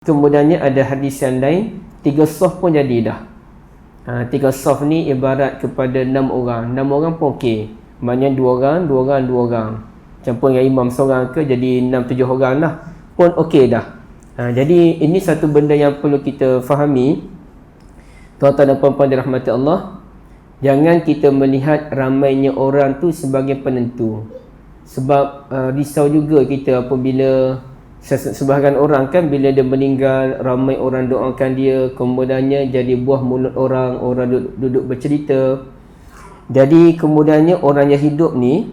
Kemudiannya ada hadis yang lain, 3 soft pun jadi dah. 3 soft ni ibarat kepada 6 orang. 6 orang pun okey. Maknanya 2 orang, 2 orang, 2 orang. Campur dengan imam seorang ke jadi 6-7 orang lah. Pun okey dah. Jadi ini satu benda yang perlu kita fahami. Tuan-tuan dan puan-puan dirahmati Allah. Jangan kita melihat ramainya orang tu sebagai penentu. Sebab risau juga kita apabila sebahagian orang kan bila dia meninggal ramai orang doakan dia, kemudiannya jadi buah mulut orang duduk bercerita. Jadi kemudiannya orang yang hidup ni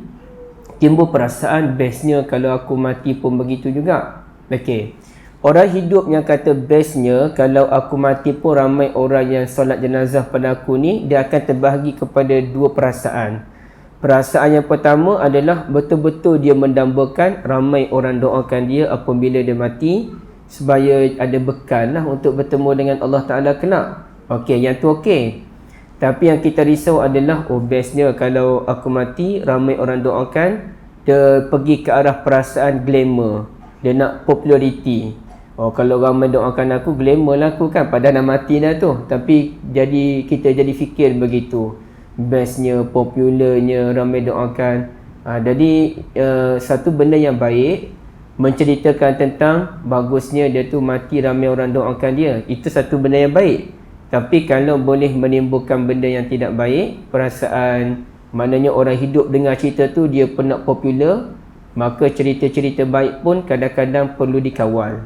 timbul perasaan bestnya kalau aku mati pun begitu juga. Okey. Orang hidup yang kata bestnya kalau aku mati pun ramai orang yang solat jenazah pada aku ni, dia akan terbahagi kepada 2 perasaan. Perasaan yang pertama adalah betul-betul dia mendambakan ramai orang doakan dia apabila dia mati supaya ada bekal lah untuk bertemu dengan Allah Ta'ala kelak. Okey, yang tu okey. Tapi yang kita risau adalah bestnya kalau aku mati ramai orang doakan, dia pergi ke arah perasaan glamour. Dia nak populariti. Kalau ramai doakan aku, glamour lah aku kan, padahal dah mati dah tu. Tapi kita jadi fikir begitu. Bestnya, popularnya, ramai doakan. Jadi satu benda yang baik menceritakan tentang bagusnya dia tu mati ramai orang doakan dia. Itu satu benda yang baik. Tapi kalau boleh menimbulkan benda yang tidak baik, perasaan maknanya orang hidup dengar cerita tu dia pun nak popular, maka cerita-cerita baik pun kadang-kadang perlu dikawal.